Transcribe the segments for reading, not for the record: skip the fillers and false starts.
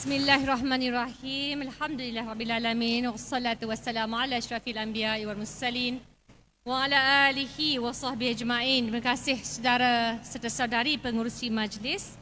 Bismillahirrahmanirrahim. Alhamdulillahirrabbilalamin. Wassalatu wassalamu ala asyrafil anbiya'i wal mursalin wa ala alihi wa sahbihi ajma'in. Terima kasih saudara serta saudari pengurusi majlis.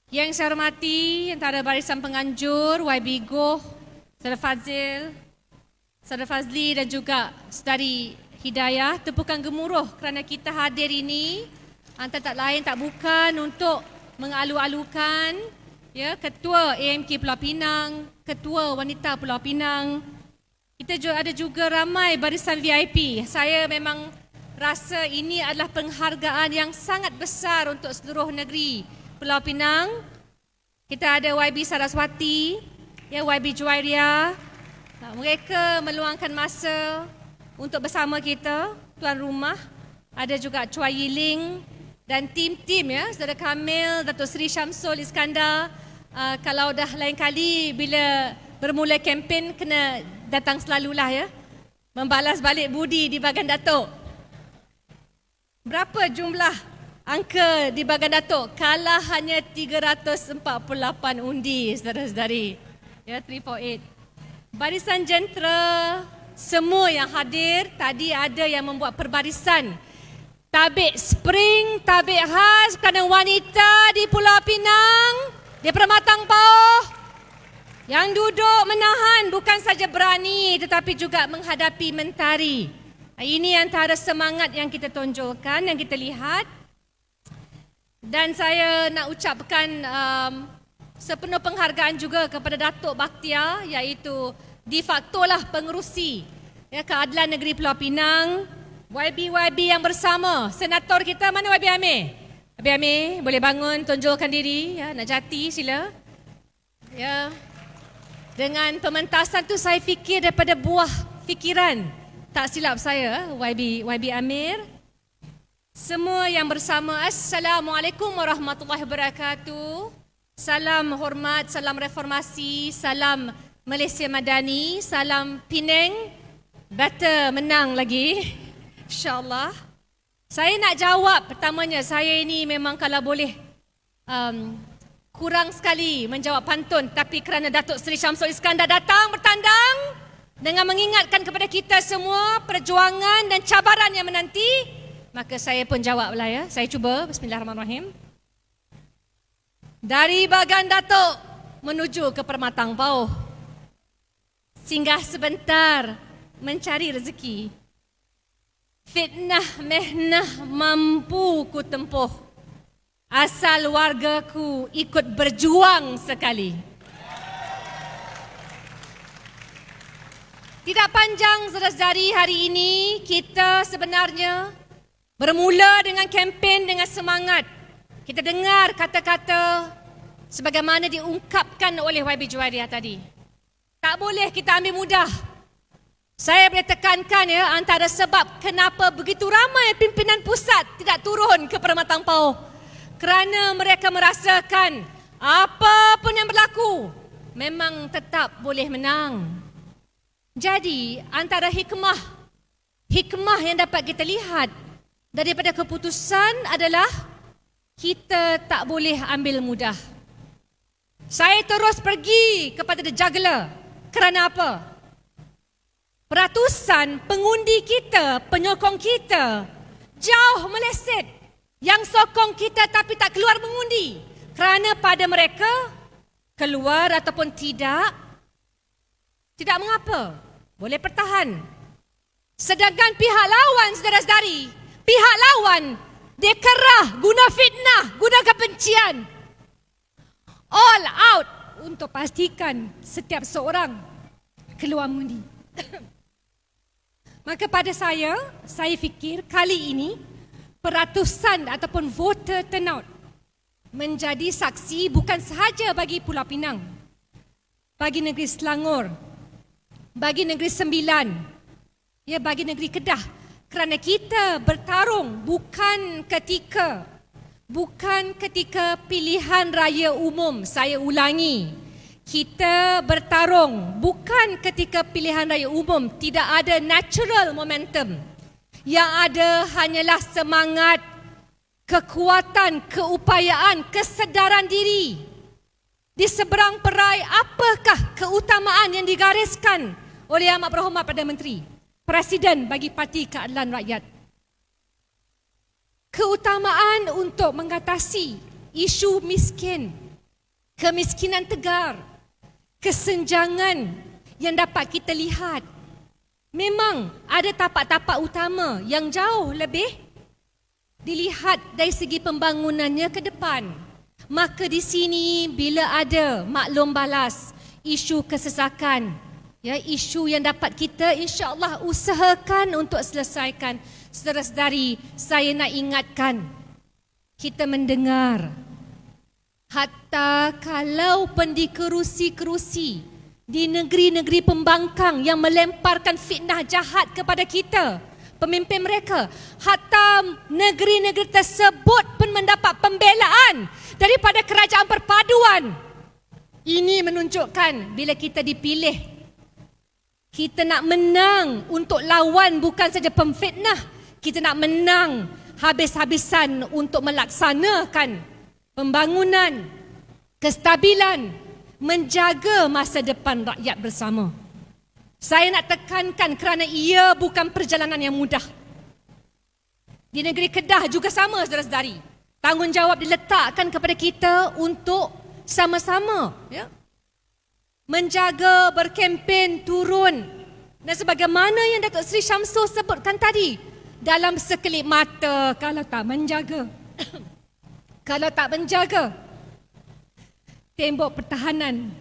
Yang saya hormati antara barisan penganjur YB Goh, Saudara Fazil, Saudara Fazli dan juga Saudari Hidayah, tepukan gemuruh kerana kita hadir ini antara tak lain tak bukan untuk mengalu-alukan Ketua AMK Pulau Pinang, Ketua Wanita Pulau Pinang. Kita ada juga ramai barisan VIP. Saya memang rasa ini adalah penghargaan yang sangat besar untuk seluruh negeri Pulau Pinang. Kita ada YB Saraswati, YB Juwairia. Mereka meluangkan masa untuk bersama kita, tuan rumah. Ada juga Chua Yiling dan tim-tim Saudara Kamil, Datuk Seri Syamsul Iskandar. Kalau dah lain kali bila bermula kempen kena datang selalulah membalas balik budi di Bagan Datuk. Berapa jumlah angka di Bagan Datuk? Kalah hanya 348 undi, saudara-saudari. 348. Barisan jentera semua yang hadir, tadi ada yang membuat perbarisan tabik spring, tabik khas kerana wanita di Pulau Pinang, di Permatang Pauh, yang duduk menahan bukan saja berani tetapi juga menghadapi mentari. Ini antara semangat yang kita tonjolkan, yang kita lihat. Dan saya nak ucapkan sepenuh penghargaan juga kepada Datuk Bakhtiar, iaitu de facto lah pengerusi Keadilan Negeri Pulau Pinang. YB yang bersama, senator kita mana YB Amir? YB Amir boleh bangun, tonjolkan diri, nak jati sila. Dengan pementasan tu saya fikir daripada buah fikiran, tak silap saya, YB Amir. Semua yang bersama, Assalamualaikum warahmatullahi wabarakatuh. Salam hormat, salam reformasi, salam Malaysia Madani, salam Penang, better menang lagi. InsyaAllah. Saya nak jawab pertamanya, saya ini memang kalau boleh kurang sekali menjawab pantun, tapi kerana Datuk Seri Syamsul Iskandar datang bertandang dengan mengingatkan kepada kita semua perjuangan dan cabaran yang menanti, maka saya pun jawablah Saya cuba, bismillahirrahmanirrahim. Dari Bagan Datuk menuju ke Permatang Pauh, singgah sebentar mencari rezeki. Fitnah mehnah mampu ku tempuh, asal wargaku ikut berjuang sekali. Tidak panjang saudara-saudari, hari ini kita sebenarnya bermula dengan kempen dengan semangat. Kita dengar kata-kata sebagaimana diungkapkan oleh YB Juwairia tadi. Tak boleh kita ambil mudah. Saya boleh tekankan antara sebab kenapa begitu ramai pimpinan pusat tidak turun ke Permatang Pauh. Kerana mereka merasakan apa pun yang berlaku memang tetap boleh menang. Jadi antara hikmah yang dapat kita lihat daripada keputusan adalah kita tak boleh ambil mudah. Saya terus pergi kepada The Juggler. Kerana apa? Peratusan pengundi kita, penyokong kita jauh meleset. Yang sokong kita tapi tak keluar mengundi. Kerana pada mereka, keluar ataupun tidak mengapa. Boleh pertahan. Sedangkan pihak lawan, saudara-saudari, pihak lawan, dia kerah guna fitnah, guna kebencian. All out untuk pastikan setiap seorang keluar mengundi. Maka pada saya fikir kali ini peratusan ataupun voter turnout menjadi saksi bukan sahaja bagi Pulau Pinang, bagi negeri Selangor, bagi negeri Sembilan, bagi negeri Kedah. Kerana kita bertarung bukan ketika pilihan raya umum. Saya ulangi. Kita bertarung bukan ketika pilihan raya umum. Tidak ada natural momentum. Yang ada hanyalah semangat, kekuatan, keupayaan, kesedaran diri Di seberang perai, apakah keutamaan yang digariskan oleh Amat Berhormat Perdana Menteri, Presiden bagi Parti Keadilan Rakyat? Keutamaan untuk mengatasi isu miskin, kemiskinan tegar, kesenjangan yang dapat kita lihat. Memang ada tapak-tapak utama yang jauh lebih dilihat dari segi pembangunannya ke depan. Maka di sini bila ada maklum balas isu kesesakan, ya, isu yang dapat kita insya-Allah usahakan untuk selesaikan. Saudara-saudari, saya nak ingatkan, kita mendengar hatta kalau pun di kerusi-kerusi di negeri-negeri pembangkang yang melemparkan fitnah jahat kepada kita, pemimpin mereka, hatta negeri-negeri tersebut pun mendapat pembelaan daripada kerajaan perpaduan. Ini menunjukkan bila kita dipilih, kita nak menang untuk lawan bukan saja pemfitnah, kita nak menang habis-habisan untuk melaksanakan pembangunan, kestabilan, menjaga masa depan rakyat bersama. Saya nak tekankan kerana ia bukan perjalanan yang mudah. Di negeri Kedah juga sama, saudara-saudari. Tanggungjawab diletakkan kepada kita untuk sama-sama, ya, menjaga, berkempen, turun. Dan sebagaimana yang Datuk Seri Syamsul sebutkan tadi, dalam sekelip mata kalau tak menjaga, kalau tak menjaga, tembok pertahanan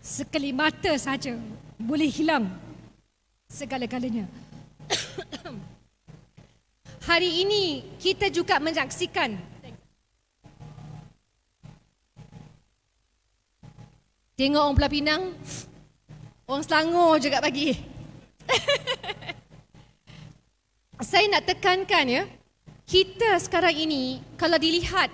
sekelip mata saja boleh hilang segala-galanya. Hari ini kita juga menyaksikan tengok orang Pulau Pinang, orang Selangor juga bagi. Saya nak tekankan, ya, kita sekarang ini kalau dilihat,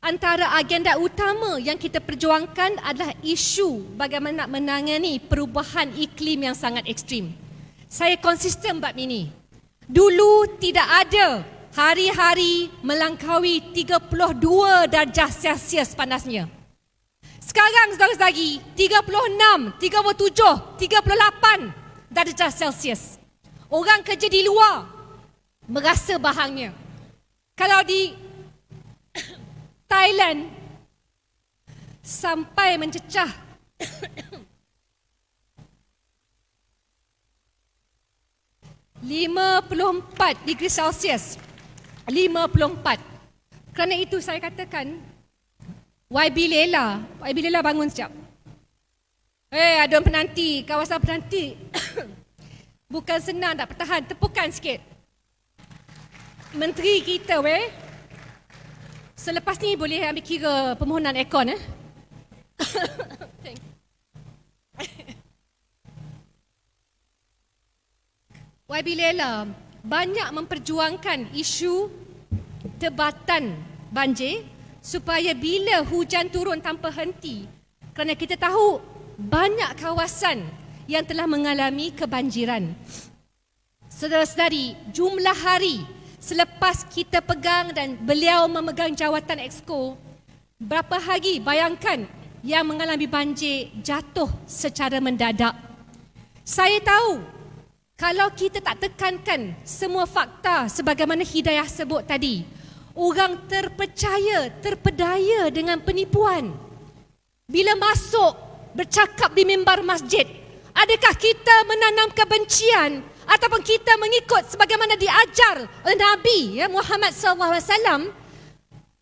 antara agenda utama yang kita perjuangkan adalah isu bagaimana nak menangani perubahan iklim yang sangat ekstrim. Saya konsisten bab ini. Dulu tidak ada hari-hari melangkaui 32 darjah Celsius panasnya. Sekarang saudara-saudari 36, 37, 38 darjah Celsius. Orang kerja di luar merasa bahangnya. Kalau di Thailand sampai mencecah 54 degree Celsius. 54. Kerana itu saya katakan, YB Lela bangun sekejap. Ada penanti, kawasan penanti. Bukan senang nak bertahan, tepukan sikit. Menteri kita, selepas ni boleh ambil kira permohonan aircon. YB Lela banyak memperjuangkan isu tebatan banjir supaya bila hujan turun tanpa henti, kerana kita tahu banyak kawasan yang telah mengalami kebanjiran. Saudara-saudari, jumlah hari selepas kita pegang dan beliau memegang jawatan Exco, berapa hari bayangkan yang mengalami banjir jatuh secara mendadak. Saya tahu kalau kita tak tekankan semua fakta sebagaimana Hidayah sebut tadi, orang terpercaya, terpedaya dengan penipuan. Bila masuk bercakap di mimbar masjid, adakah kita menanam kebencian ataupun kita mengikut sebagaimana diajar oleh Nabi, ya, Muhammad SAW,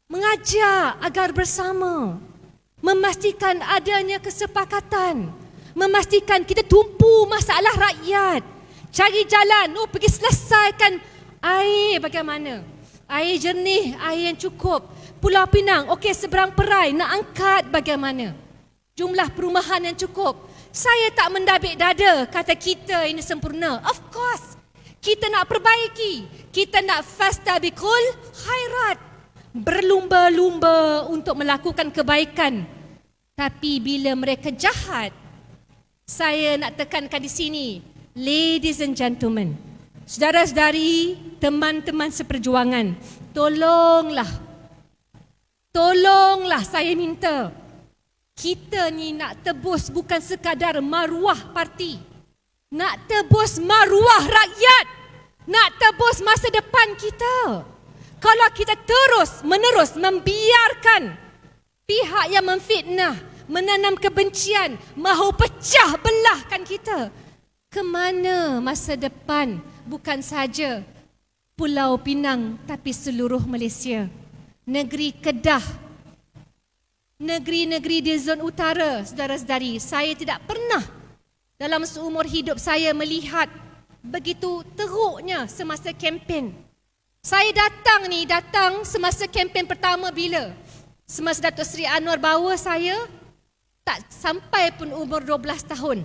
mengajar agar bersama, memastikan adanya kesepakatan, memastikan kita tumpu masalah rakyat, cari jalan, pergi selesaikan air bagaimana, air jernih, air yang cukup. Pulau Pinang, okey, seberang perai nak angkat bagaimana, jumlah perumahan yang cukup. Saya tak mendabik dada kata kita ini sempurna. Of course, kita nak perbaiki, kita nak fastabiqul khairat, berlumba-lumba untuk melakukan kebaikan. Tapi bila mereka jahat, saya nak tekankan di sini, ladies and gentlemen, saudara-saudari, teman-teman seperjuangan, tolonglah saya minta, Kita ni nak tebus bukan sekadar maruah parti, nak tebus maruah rakyat, nak tebus masa depan kita. Kalau kita terus menerus membiarkan pihak yang memfitnah, menanam kebencian, mahu pecah belahkan kita, ke mana masa depan bukan saja Pulau Pinang tapi seluruh Malaysia, negeri Kedah, negeri-negeri di zon utara. Saudara-saudari, saya tidak pernah dalam seumur hidup saya melihat begitu teruknya semasa kempen. Saya datang semasa kempen pertama bila? Semasa Datuk Seri Anwar bawa saya, tak sampai pun umur 12 tahun.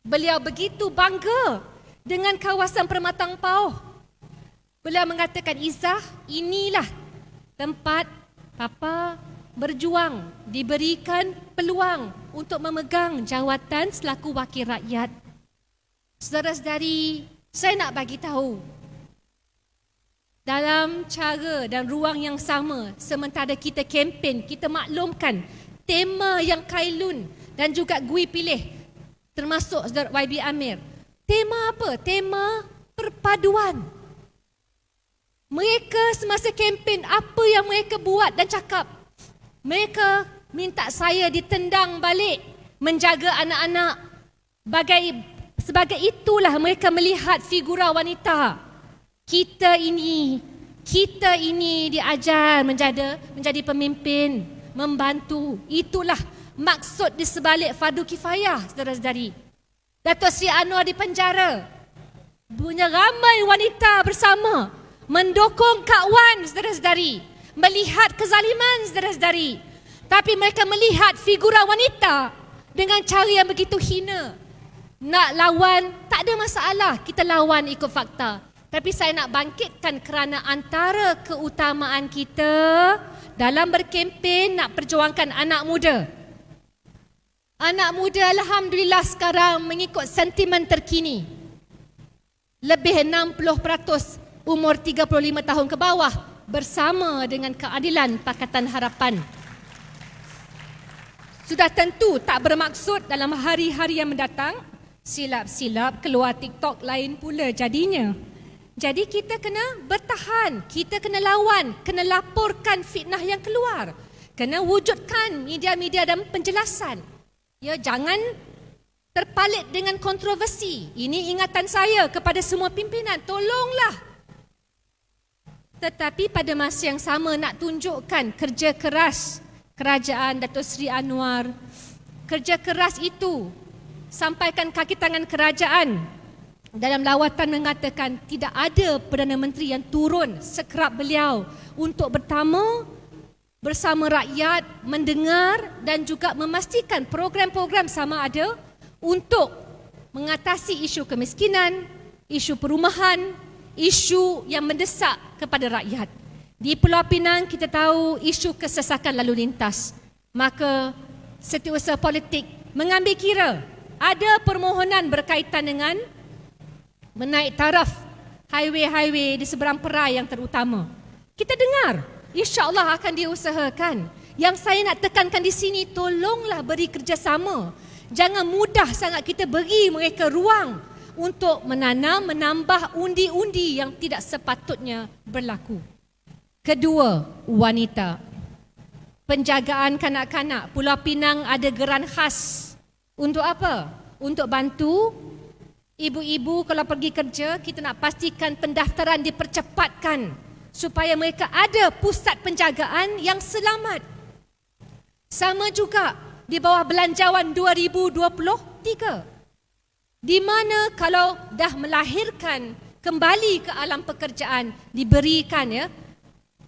Beliau begitu bangga dengan kawasan Permatang Pauh. Beliau mengatakan, Izzah, inilah tempat Papa berjuang, diberikan peluang untuk memegang jawatan selaku wakil rakyat. Saudara-saudari, saya nak bagi tahu, dalam cara dan ruang yang sama, sementara kita kempen, kita maklumkan tema yang Kailun dan juga Gui pilih, termasuk Saudara YB Amir. Tema apa? Tema perpaduan. Mereka semasa kempen, apa yang mereka buat dan cakap? Mereka minta saya ditendang balik, menjaga anak-anak. Sebagai itulah mereka melihat figura wanita. Kita ini diajar menjadi pemimpin, membantu. Itulah maksud di sebalik fardu kifayah, saudara-saudari. Datuk Seri Anwar di penjara, punya ramai wanita bersama mendukung Kak Wan, saudara-saudari, melihat kezaliman, saudara-saudari. Tapi mereka melihat figura wanita dengan cara yang begitu hina. Nak lawan, tak ada masalah, kita lawan ikut fakta. Tapi saya nak bangkitkan kerana antara keutamaan kita dalam berkempen nak perjuangkan anak muda. Anak muda alhamdulillah sekarang mengikut sentimen terkini, lebih 60% umur 35 tahun ke bawah bersama dengan Keadilan Pakatan Harapan. Sudah tentu tak bermaksud dalam hari-hari yang mendatang silap-silap keluar TikTok lain pula jadinya. Jadi kita kena bertahan, kita kena lawan, kena laporkan fitnah yang keluar. Kena wujudkan media-media dan penjelasan. Ya, jangan terpalit dengan kontroversi. Ini ingatan saya kepada semua pimpinan, tolonglah. Tetapi pada masa yang sama nak tunjukkan kerja keras kerajaan Datuk Seri Anwar. Kerja keras itu sampaikan kaki tangan kerajaan. Dalam lawatan mengatakan tidak ada Perdana Menteri yang turun sekerap beliau untuk bersama rakyat, mendengar dan juga memastikan program-program sama ada untuk mengatasi isu kemiskinan, isu perumahan, isu yang mendesak kepada rakyat. Di Pulau Pinang kita tahu isu kesesakan lalu lintas. Maka setiausaha politik mengambil kira ada permohonan berkaitan dengan menaik taraf highway-highway di seberang perai yang terutama. Kita dengar, insya-Allah akan diusahakan. Yang saya nak tekankan di sini, tolonglah beri kerjasama. Jangan mudah sangat kita beri mereka ruang untuk menanam, menambah undi-undi yang tidak sepatutnya berlaku. Kedua, wanita. Penjagaan kanak-kanak. Pulau Pinang ada geran khas. Untuk apa? Untuk bantu ibu-ibu kalau pergi kerja, kita nak pastikan pendaftaran dipercepatkan supaya mereka ada pusat penjagaan yang selamat. Sama juga di bawah belanjawan 2023, di mana kalau dah melahirkan kembali ke alam pekerjaan diberikan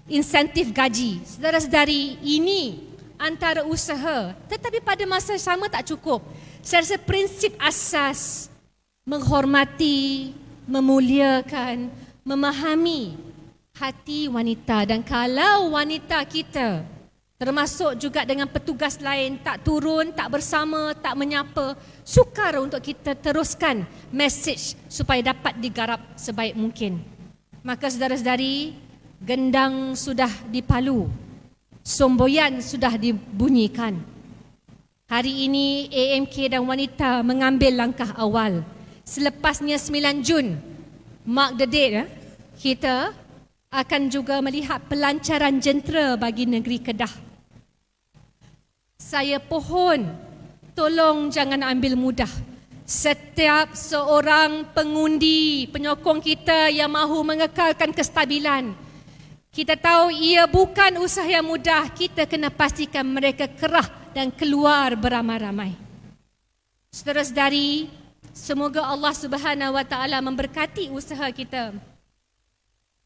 insentif gaji. Saudara-saudari, ini antara usaha, tetapi pada masa sama tak cukup. Saya rasa prinsip asas menghormati, memuliakan, memahami hati wanita. Dan kalau wanita kita, termasuk juga dengan petugas lain, tak turun, tak bersama, tak menyapa, sukar untuk kita teruskan mesej supaya dapat digarap sebaik mungkin. Maka saudara-saudari, gendang sudah dipalu, somboyan sudah dibunyikan. Hari ini AMK dan wanita mengambil langkah awal. Selepasnya 9 Jun, mark the date, kita akan juga melihat pelancaran jentera bagi negeri Kedah. Saya pohon, tolong jangan ambil mudah. Setiap seorang pengundi, penyokong kita yang mahu mengekalkan kestabilan, kita tahu ia bukan usaha yang mudah. Kita kena pastikan mereka kerah dan keluar beramai-ramai. Saudara-saudari, semoga Allah Subhanahu Wa Taala memberkati usaha kita.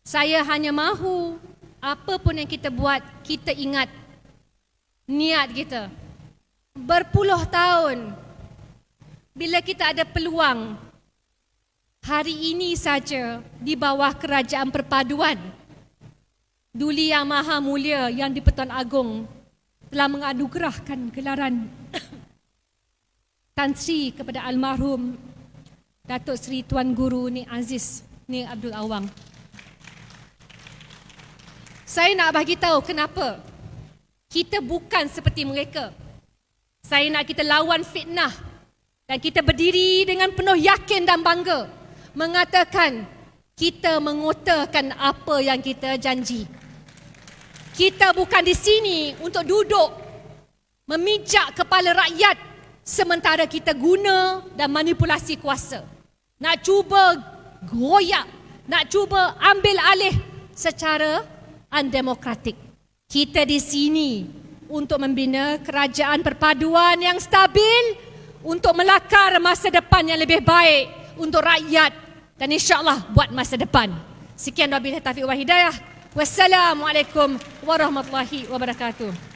Saya hanya mahu apa pun yang kita buat, kita ingat niat kita. Berpuluh tahun, bila kita ada peluang, hari ini saja di bawah kerajaan perpaduan, Duli Yang Maha Mulia yang di-Pertuan Agong telah menganugerahkan gelaran Tan Sri kepada almarhum Datuk Seri Tuan Guru Nik Aziz Nik Abdul Awang. Saya nak bagi tahu kenapa kita bukan seperti mereka. Saya nak kita lawan fitnah dan kita berdiri dengan penuh yakin dan bangga mengatakan kita mengotakan apa yang kita janji. Kita bukan di sini untuk duduk memijak kepala rakyat sementara kita guna dan manipulasi kuasa. Nak cuba goyak, nak cuba ambil alih secara undemokratik. Kita di sini untuk membina kerajaan perpaduan yang stabil, untuk melakar masa depan yang lebih baik untuk rakyat dan insya-Allah buat masa depan. Sekian wabillahi taufiq wal hidayah. Wassalamualaikum warahmatullahi wabarakatuh.